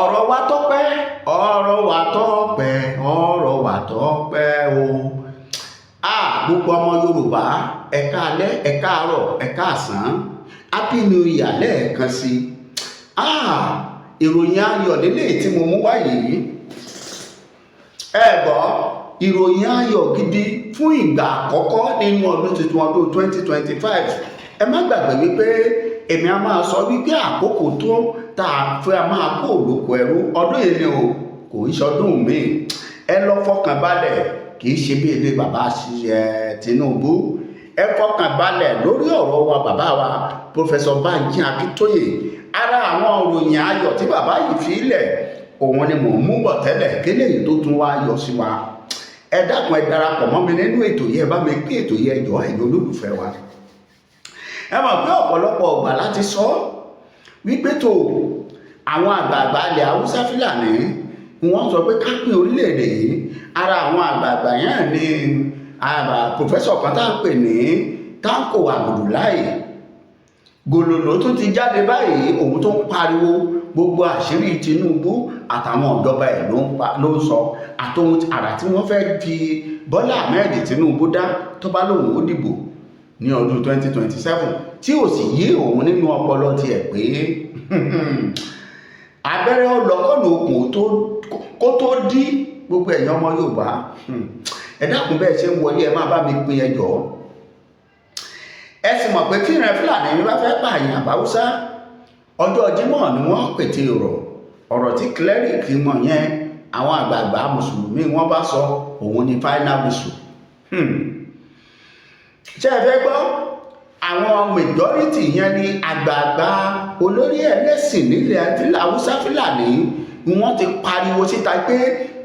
ọ̀rọ̀ wa tọ́pẹ́ ọ̀rọ̀ wa tọ́pẹ́ ọ̀rọ̀ wa tọ́pẹ́ o. Gbogbo ọmọ Yorùbá ẹ káalẹ́ ẹ káàárọ̀ ẹ káàsán happy new year lẹ́ẹ̀kan sí. Ìròyìn ayọ̀ lélẹ̀ tí mo mú wáyé ẹ gbọ́, ìròyìn ayọ̀ gidi fún ìgbà àkọ́kọ́ nínú ọdún tuntun ọdún 2025. ẹ má gbàgbé wípé èmi a máa sọ wípé àkókò tó tá a fẹ́ a máa kó olóko ẹrú ọdún yìí ni o, kò ń ṣọdún mi. ẹ lọ fọkàn balẹ̀, kì í ṣe bí ilé bàbá Tinubu. ẹ fọkàn balẹ̀ lórí ọ̀rọ̀ wa bàbá wa Professor Banji Akintoye. Ara àwọn òròyìn ayọ̀ tí bàbá yìí fi lẹ̀ òun ni mò ń mú bọ̀ tẹ́lẹ̀ kéléyìí tó tún wá yọ sí wa. ẹ dákun ẹ darapọ̀ mọ́ mi nínú ètò yìí, ẹ bá mi gbé ètò yìí ẹjọ́ ẹ̀yin olólùfẹ́ wa. ẹ mọ̀ pé ọ̀pọ̀lọpọ̀ ọgbà láti sọ wípé tó àwọn àgbààgbà ilẹ̀ Haúsá Fúlàní wọ́n sọ pé ká pín orílẹ̀-èdè yìí. Ara àwọn àgbààgbà yẹn ni pòfẹ́sọ̀ kan tá à ń pè ní Tanko Abdullahi. Gòlòlò tó ti jáde báyìí, òun tó ń pariwo gbogbo àṣírí Tinubu àtàwọn ìjọba ẹ̀ ló ń sọ àtòhun àrà tí wọ́n fẹ́ fi Bọ́lá Ahmed Tinubu dá tó bá lóun ó dìbò ní ọdún 2027 tí ò sì yí òun nínú ọpọlọ tiẹ̀ pé abẹ́rẹ́ ọlọ́kọ̀nà okùn kó tó dí. Gbogbo ẹ̀yin ọmọ Yorùbá ẹ dákun bẹ́ẹ̀ ṣe ń wọlé ẹ máa bá mi pín ẹjọ́. ẹ sì mọ̀ pé tí ìran Fúlàní ní bá fẹ́ pààyàn àbáwúsá ọjọ́ Jímọ̀ ni wọ́n pète ọ̀rọ̀ tí cleric mọ̀ yẹn àwọn àgbààgbà mùsùlùmí wọ́n bá sọ òun ní final whistle. ṣé ẹ fẹ́ gbọ́? Àwọn majority yẹn ni àgbààgbà olórí ẹlẹ́sìn nílẹ̀ Haúsá Fúlàní wọ́n ti pariwo síta pé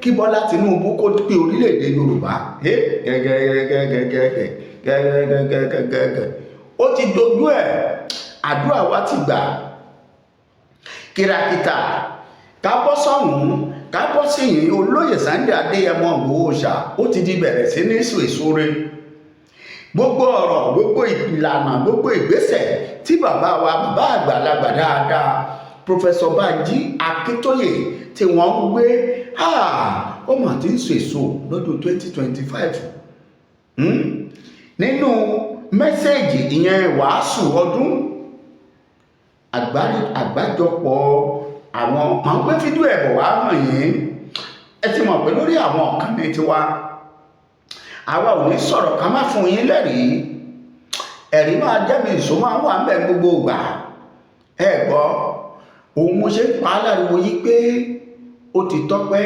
kí Bọ́lá Tinubu kó pé orílẹ̀-èdè Yorùbá. Ó ti dojú ẹ̀, àdúrà wa ti gbà. Kìràkìtà ká bọ́ sọ́hùn ká bọ́ síyìn olóyè Sunday Adéyẹmọ Ìgbòho Òòṣà ó ti di bẹ̀rẹ̀ sí ní sòèsóre. Gbogbo ọ̀rọ̀ gbogbo ìlànà gbogbo ìgbésẹ̀ tí bàbá wa bàbá àgbàlagbà dáadáa Professor Banji Akintoye tí wọ́n ń gbé ó mà ti ń so èso lọ́dún 2025. Nínú mẹ́sẹ̀gì ìyẹn wàásù ọdún àgbájọpọ̀ àwọn máa ń gbé fídíò ẹ̀bọ̀ wá hàn yín. ẹ ti mọ̀ pé lórí àwọn ọ̀kan ní tiwa àwa ò ní sọ̀rọ̀ ká má fún yín lẹ́rìí. ẹ̀rí máa jẹ́mi ìṣó máa ń wà ń bẹ̀ gbogbo ìgbà. ẹ gbọ́ òun mo ṣe ń pa á láriwo yí pé ó ti tọ́pẹ́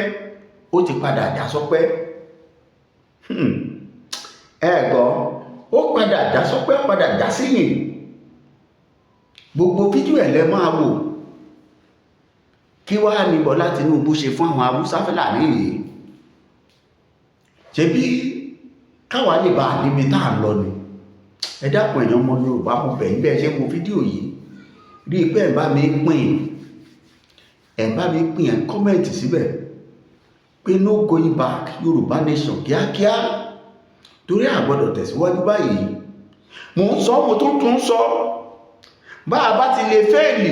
ó ti padà já sọ́pẹ́. ẹ gbọ́ ó padà já sọ́pẹ́ padà já síyìn. Gbogbo fídíò ẹ̀ lẹ máa wò. Kí wá ní Bọ́lá Tinubu ṣe fún àwọn Haúsá Fúlàní yìí? Ṣebí káwa lè bá níbi tá à ń lọ ni. ẹ dákun ẹ̀yin ọmọ Yorùbá mo bẹ̀ yín bẹ́ẹ̀ ṣe wo fídíò yìí rí i pé ẹ̀ bá mi pín ẹ̀ kọ́mẹ̀ntì síbẹ̀ pé no going back Yorùbá nation kíákíá, torí a gbọ́dọ̀ tẹ̀síwájú báyìí. Mo ń sọ mo tún sọ bá a bá ti lè fẹ́ẹ̀lì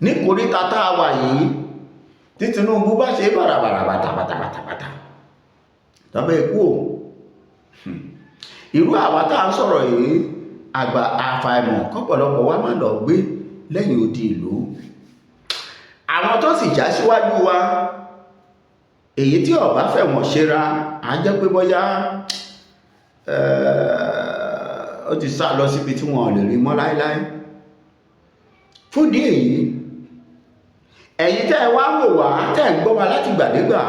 ní kòríta tá a wà yìí tí Tinubu bá ṣe bàràbàrà bàtàbàtàbàtà tọ́bẹ̀ ikú o. Irú àwa tá a ń sọ̀rọ̀ yìí àgbà àfàìmọ̀ kọ́pọ̀lọpọ̀ wa máa lọ gbé lẹ́yìn odi ìlú. Àwọn tó sì já síwájú wa èyí tí ọba fẹ̀wọ̀n ṣera á jẹ́ pé bóyá ó ti sá lọ síbi tí wọn ò lè rí mọ́ láéláé. Fún ìdí èyí ẹ̀yin tẹ́ ẹ wá wò wá tẹ́ ẹ ń gbọ́ wa láti gbàdégbà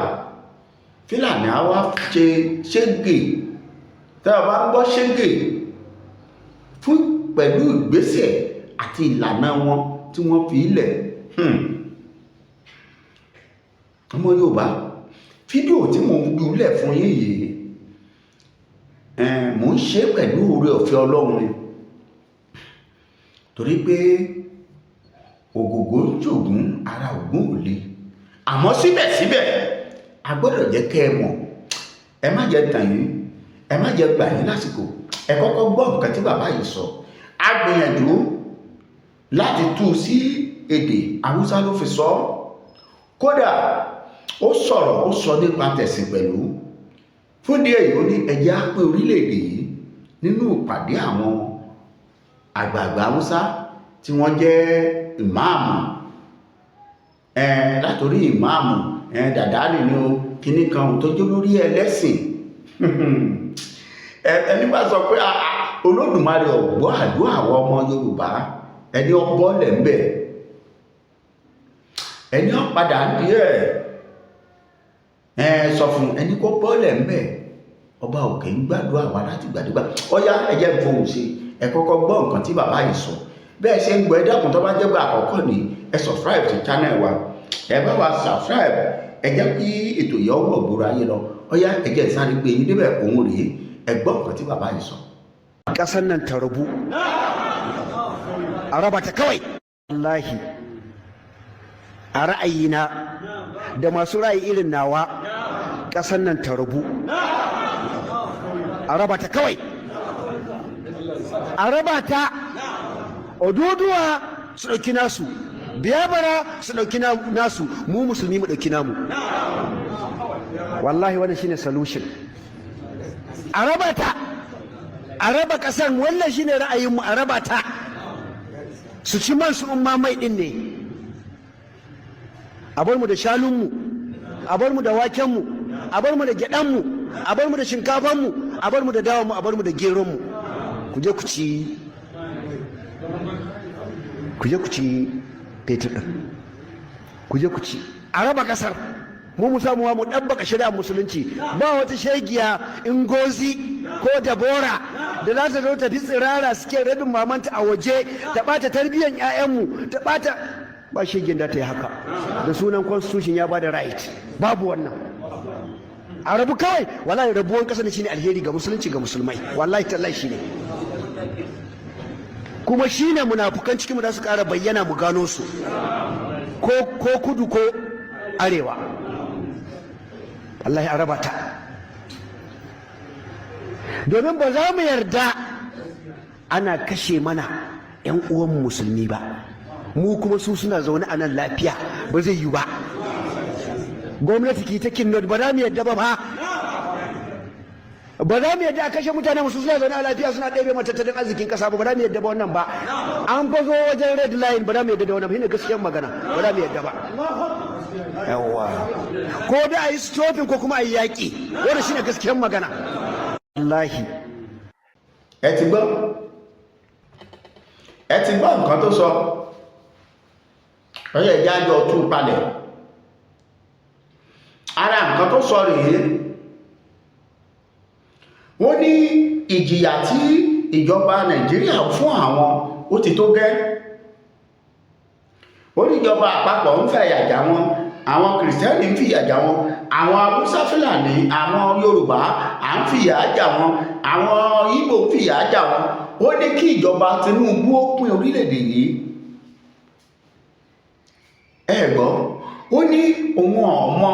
Fúlàní á wá ṣe ṣége. Tẹ́ ẹ bá ń gbọ́ ṣége fún pẹ̀lú ìgbésẹ̀ àti ìlànà wọn tí wọ́n fi ilẹ̀. Ọmọ Yorùbá fídíò tí mo ń dúlẹ̀ fún yín yìí mò ń ṣe pẹ̀lú oore ọ̀fẹ́ Ọlọ́run ni, torí pé ògògó ń jògún ara ògún ò le. Àmọ́ síbẹ̀síbẹ̀ a gbọ́dọ̀ jẹ́ kẹ́ ẹ mọ̀. Ẹ má jẹ́ tàn yín, ẹ má jẹ́ gbà yín lásìkò. Ẹ kọ́kọ́ gbọ́ nǹkan tí bàbá yìí sọ. A gbìyànjú láti tú sí èdè Haúsá ló fi sọ kódà ó sọ̀rọ̀ ó sọ nípa tẹ̀sìn pẹ̀lú. Fún díẹ̀ yìí ó ní ẹjẹ́ á pé orílẹ̀-èdè yìí nínú ìpàdé àwọn àgbààgbà Haúsá tí wọ́n jẹ́ ìmáàmù látòrí ìmáàmù Dàdánì ni ó kíní kan tó jẹ́ lórí ẹlẹ́sìn ẹni bá sọ pé Olódùmarè ọ̀gbọ́ àdúrà àwọn ọmọ Yorùbá ẹni ọbọ̀lẹ̀ ń bẹ̀ ẹni ọ̀padà díẹ̀ sọ fún ẹni kó bọ́ọ̀lẹ̀ ń bẹ̀ ọba òkè ń gbàdúrà wa láti gbàdúgbà ọyá ẹjẹ́ ìfohùn sí ẹ kọ́kọ́ gbọ́ nǹkan tí bàbá yìí sọ bẹ́ẹ̀ ṣe ń gbọ́ ẹ dákun tó bá jẹ́ gbà àkọ́kọ́ ní ẹ subscribe sí channel wa ẹ bá wa subscribe ẹ jẹ́ kí ètò yìí ọwọ́ ògbóró ayé lọ ọyá ẹjẹ́ ìsáré pé yín débẹ̀ òun rèé ẹ gbọ́ nǹkan tí bàbá yìí sọ. Ƙasar nan ta rabu a raba ta kawai wallahi a ra'ayina da masu ra'ayi irin nawa ƙasar nan ta rabu a raba ta kawai a raba ta Oduduwa su ɗauki nasu Biafra su ɗauki nasu mu musulmi mu ɗauki namu wallahi wannan shine solution a raba ta a raba ƙasar wannan shine ra'ayinmu a raba ta su ci man su umma mai ɗin ne a bar mu da shanunmu a bar mu da wakenmu a bar mu da gyaɗanmu a bar mu da shinkafanmu a bar mu da dawanmu a bar mu da geronmu ku je ku ci fetur ɗin ku je ku ci a raba ƙasar mu samu mu ɗabbaka shari'ar musulunci ba wata shegiya Ngozi ko Dabora da za ta zo ta fi tsirara suke rabin mamanta a waje ta ɓata tarbiyyar 'ya'yanmu ta ɓata ba shegin da ta yi haka da sunan constitution ya ba da right babu wannan a rabu kawai wallahi rabuwan ƙasa ne shine alheri ga musulunci ga musulmai wallahi tallahi shine kuma shine munafukan cikin mu da su ƙara bayyana mu gano su ko kudu ko arewa wallahi a raba ta domin ba za mu yarda ana kashe mana 'yan uwan musulmi ba mu kuma su suna zaune a nan lafiya ba zai yi ba gwamnati ki ta kinnot ba za mu yarda ba ba za mu yarda a kashe mutane musu suna zaune a lafiya suna ɗebe matattalin arzikin ƙasa ba za mu yarda ba wannan ba an fa zo wajen red line ba za mu yarda da wannan ba shine gaskiyar magana ba za mu yarda ba yawa ko da a yi stopping ko kuma a yi yaƙi wanda shine gaskiyar magana wallahi ẹ ti gbọ́ nǹkan tó sọ ọyọ ìjà jọ tú palẹ̀ ara nǹkan tó sọ rèé wọ́n ní ìjìyà tí ìjọba Nàìjíríà fún àwọn ó ti tó gẹ́ ó ní ìjọba àpapọ̀ ń fẹ́ ìyàjà wọn àwọn kìrìsìtẹ́nì ń fìyà jà wọn àwọn Haúsá Fúlàní àwọn Yorùbá à ń fìyà jà wọn àwọn Ìgbò ń fìyà jà wọn ó ní kí ìjọba Tinubu ó pín orílẹ̀-èdè yìí ẹ gbọ́ ó ní òun ọmọ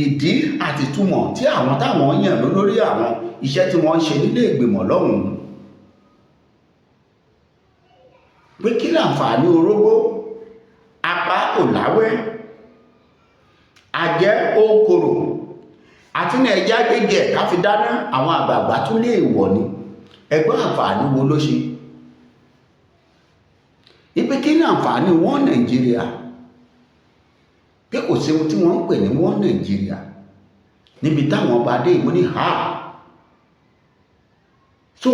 ìdí àti túmọ̀ tí àwọn táwọn yàn lórí àwọn iṣẹ́ tí wọ́n ń ṣe nílé ìgbìmọ̀ lọ́hùn-ún pé kí láǹfààní orógbó apá kò láwẹ́ àjẹ́ òkòrò àti ní ẹja gẹ́gẹ́ ká fi dáná àwọn àgbààgbà tún lè wọ̀ ní ẹgbẹ́ àǹfààní wo ló ṣe ipe kí ní àǹfààní wọn Nàìjíríà pé kò sí ohun tí wọ́n ń pè ní wọn Nàìjíríà níbi táwọn ọba dé ìmú ní ha so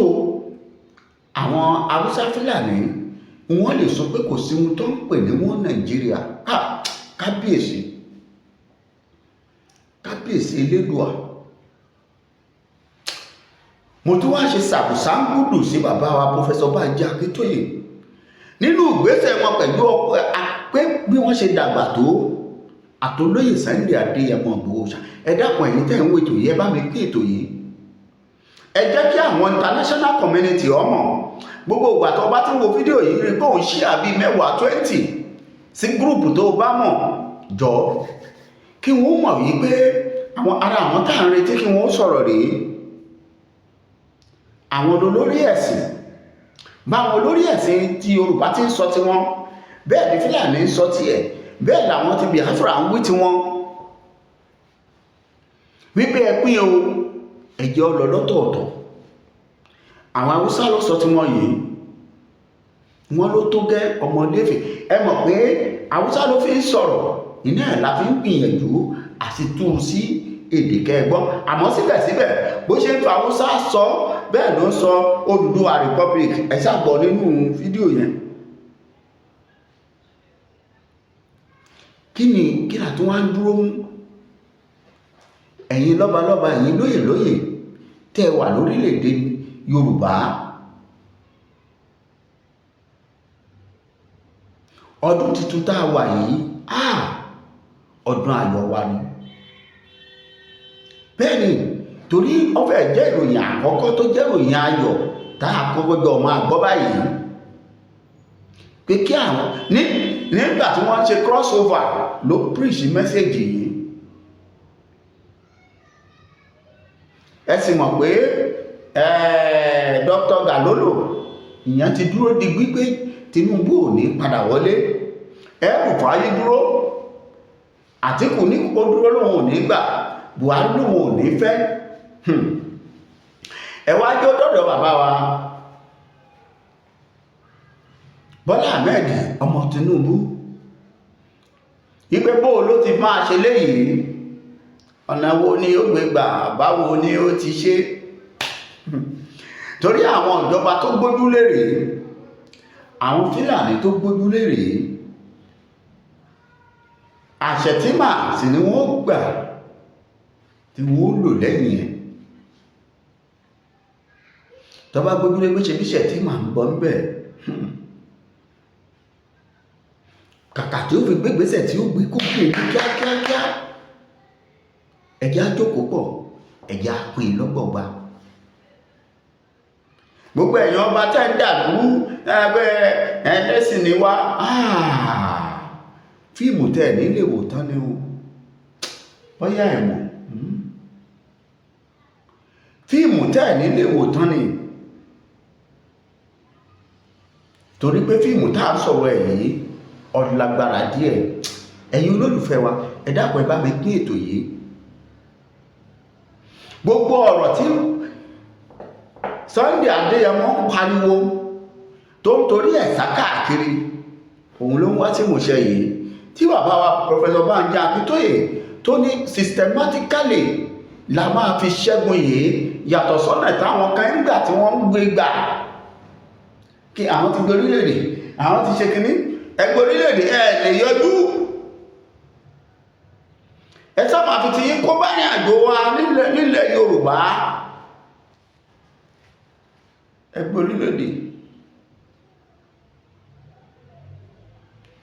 àwọn Haúsá Fúlàní wọ́n lè sọ pé kò sí ohun tó ń pè ní wọn Nàìjíríà kábíyèsí Elédùà mo tún wá ṣe sàbùsáǹgùdù sí bàbá wa Pọfẹsọ Bánjí Akíntóyè nínú ìgbésẹ̀ wọn pẹ̀lú pé bí wọ́n ṣe dàgbà tó àtolóyè Sunday Adéyẹmọ Ìgbòho ẹ dákun ẹ̀yin tẹ́ ń wo ètò yìí ẹ bá mi pín ètò yìí ẹ jẹ́ kí àwọn international community ọmọ gbogbo ìgbà tó bá ti ń wo fídíò yìí rí pé òun ṣí àbí 10 sí gúrùpù tó bá mọ̀ jọ kí wọ́n mọ̀ wípé àwọn tá à ń retí kí wọ́n sọ̀rọ̀ rèé àwọn olórí ẹ̀sìn báwọn olórí ẹ̀sìn tí Yorùbá ti ń sọ tiwọn bẹ́ẹ̀ ni Fúlàní ń sọ tiẹ̀ bẹ́ẹ̀ làwọn ti Biafra ń wí tiwọn wípé ẹ pín o ẹ̀jẹ̀ ọlọ lọ́tọ̀ọ̀tọ̀. àwọn Haúsá ló sọ tí wọ́n yìí wọ́n ló tó gẹ́ ọmọ Léfì. ẹ mọ̀ pé Haúsá ló fi ń sọ̀rọ̀ iná ẹ̀ la fi ń gbìyànjú àti tú u sí èdè kẹgbọ́n, àmọ́ síbẹ̀síbẹ̀ bó ṣe ń fa Haúsá sọ bẹ́ẹ̀ ló ń sọ Odùduwà Republic. ẹ ṣàgbọ́ nínú fídíò yẹn. kí ni àti wọ́n á dúró mú ẹ̀yin lọ́balọ́ba, ẹ̀yin lóyè lóyè tẹ́ wà lórílẹ̀‐èdè Yorùbá. ọdún tuntun tá a wà yìí ọdún ayọ̀ wa ni. bẹ́ẹ̀ ni torí ó fẹ́ jẹ́ ìròyìn àkọ́kọ́ tó jẹ́ ìròyìn ayọ̀ tá a kọ́kọ́ jọ máa gbọ́ báyìí pé kí àwọn nígbà tí wọ́n ṣe crossover ló preach message yìí. ẹ sì mọ̀ pé Dr. Galolo ìyẹn ti dúró di gbígbé Tinubu ò ní padà wọlé. Rufai dúró, Àtíkù ní kó dúró lóhun ò ní gbà, Buhari lóhun ò ní fẹ́. ẹ wá jọ dọ́dọ̀ bàbá wa Bọ́lá Ahmed ọmọ Tinubu ìpé bó ló ti máa ṣe léyìí, ọ̀nà wo ni ó gbé gbà, báwo ni ó ti ṣe. torí àwọn ìjọba tó gbójú lérè, àwọn Fúlàní tó gbójú lérè, àṣẹtímà sì ni wọ́n gbà tí wọ́n lò lẹ́yìn ẹ̀. tó bá gbójú lé gbéṣẹ́ bí ṣẹtímà ń bọ́ ń bẹ̀, kàkà tí ó fi gbégbésẹ̀ tí ó gbé kó gbé kíákíákíá, ẹ̀jẹ̀ á jókòó pọ̀, ẹ̀jẹ̀ á pín lọ́gbọ̀gba. gbogbo ẹ̀yin ọba tẹ́ ń dàlú ẹgbẹ́ ẹlẹ́sìn ni wá, fíìmù tẹ́ nílé wò tán ni o, bóyá ẹ̀mọ̀ fíìmù tẹ́ nílé wò tán ni, torí pé fíìmù tá a sọ̀rọ̀ ẹ̀ yìí ọlágbára díẹ̀. ẹ̀yin olólùfẹ́ wa, ẹ dákun ẹ bá mi pín ètò yìí. gbogbo ọ̀rọ̀ tí Sunday Adéyẹmọ ń pariwo tó ń torí ẹ̀ sá káàkiri, òun ló ń wá sí ìmúṣẹ yìí, tí bàbá wa Professor Banji Akíntóyè tó ní systematically la máa fi ṣẹ́gun yìí, yàtọ̀ sọ́nà táwọn kan ń gbà tí wọ́n ń gbé gbà kí àwọn ti gbé orílẹ̀-èdè, àwọn ti ṣe kìíní, ẹgbẹ́ orílẹ̀-èdè ẹ̀ lè yọjú. ẹ sábà fi ti yín kó bá ní àjò wa nílẹ̀ Yorùbá, ẹgbẹ́ orílẹ̀-èdè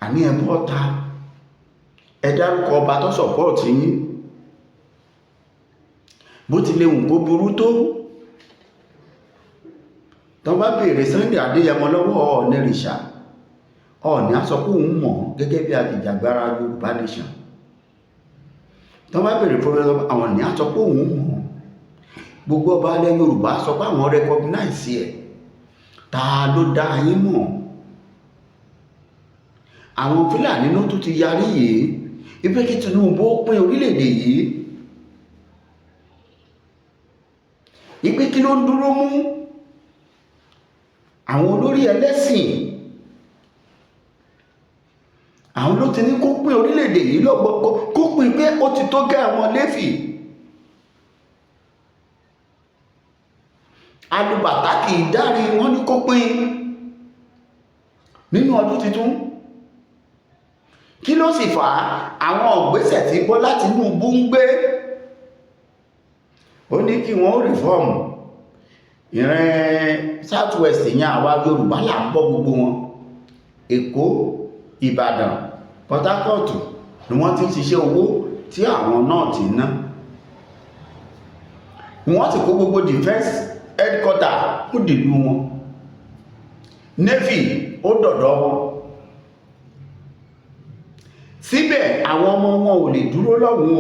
àní ẹ̀bọ́ ọ̀ta, ẹ dárúkọ ọba tó sọ̀pọ̀tì yín, bó ti lè wù kó burú tó. tó bá béèrè Sunday Adéyẹmọ lọ́wọ́ Ọ̀nìrìṣà, Ọọ̀ni á sọ pé òun mọ̀ gẹ́gẹ́ bí ajìjàgbara Yorùbá nation. tó bá béèrè Professor Ọọ̀ni á sọ pé òun mọ̀, gbogbo ọba alẹ́ Yorùbá sọ pé àwọn recognize ẹ̀. ta ló dá yín mọ̀? àwọn Fúlàní ló tún ti yarí yìí ìpé kí Tinubu ó pín orílẹ̀-èdè yìí, ìpé kí ló ń dúró mú àwọn olórí ẹlẹ́sìn, àwọn ló ti ní kó pín orílẹ̀-èdè yìí lọ́gbọ̀gbọ̀, kó pín pé ó ti tó gẹ́ àwọn Léfì. alùbàtà kì í dárí, wọ́n ní kó pín nínú ọdún tuntun. kí ló sì fà á? àwọn ìgbésẹ̀ tí Bọ́lá Tinubu ń gbé. ó ní kí wọ́n rìfọ́ọ̀mù ìrìn South West yẹn, àwa Yorùbá là ń bọ́ gbogbo wọn. Èkó, Ìbàdàn, Port Harcourt ni wọ́n ti ń ṣiṣẹ́ owó tí àwọn náà ti ná. wọ́n ti kó gbogbo defense headquarter ó dìlú wọn, Navy ó dọ̀dọ̀ wọn. síbẹ̀ àwọn ọmọ wọn ò lè dúró lọ́hùn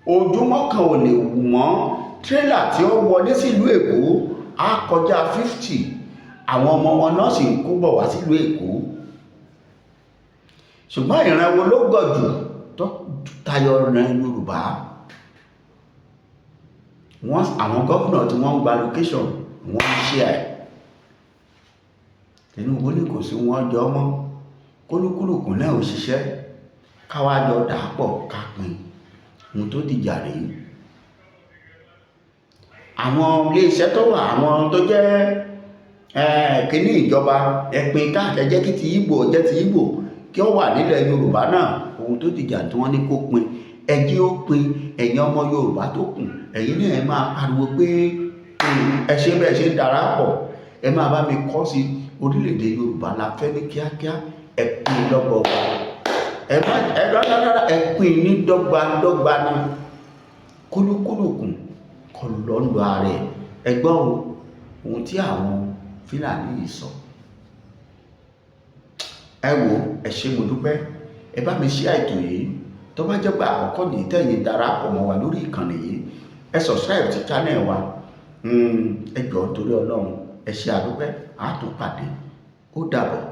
o, ojúmọ́ kan ò lè wù wọ́n. tírélà tí ó wọlé sílùú Èkó á kọjá 50, àwọn ọmọ wọn náà sì ń kó bọ̀ wá sílùú Èkó. ṣùgbọ́n ìran wo ló gọ̀ jù tó tayọ ìran Yorùbá? Àwọn gómìnà tí wọ́n ń gba location wọ́n ń ṣe ẹ̀. Tinubu ní kò sí wọn jọ mọ́, kólúkúlùkù náà ò ṣiṣẹ́, káwájọ dàápọ̀ ká pín ohun tó dìjà rèé. Àwọn iléeṣẹ́ tó wà, àwọn tó jẹ́ kíní ìjọba ẹ̀pin káàkiri jẹ́ kí ti Ìgbò jẹ́ ti Ìgbò kí ó wà nílẹ̀ Yorùbá náà. Ohun tó dìjà tí wọ́n ní kó pín, ẹjí ó pín. Ẹ̀yin ọmọ Yorùbá tó kù, ẹ̀yin náà ẹ máa pariwo pé ẹ ṣe bẹ́ẹ̀ ṣe ń darapọ̀, ẹ máa bá mi kọ́ sí orílẹ̀-èdè Yorùbá la fẹ́ ní kíákíá. Ẹ pín lọ́gbọ̀gbà, ẹ pín ní dọ́gbandọ́gba ni, kólúkúlùkù kọlù lọ́nà ààrẹ. Ẹ gbọ́ ohun tí àwọn Fúlàní yìí sọ. Ẹ wò, ẹ ṣé mo dúpẹ́, ẹ bá mi share ètò yìí. Tó bá jẹ́ pé àkọ́kọ́ ní tẹ̀yin darapọ̀ mọ́ wa lórí ìkànnì yìí, ẹ subscribe sí channel wa. Ẹ jọ̀ọ́ torí Ọlọ́run, ẹ ṣé àdúpẹ́, a tún pàdé. Ó dàbọ̀.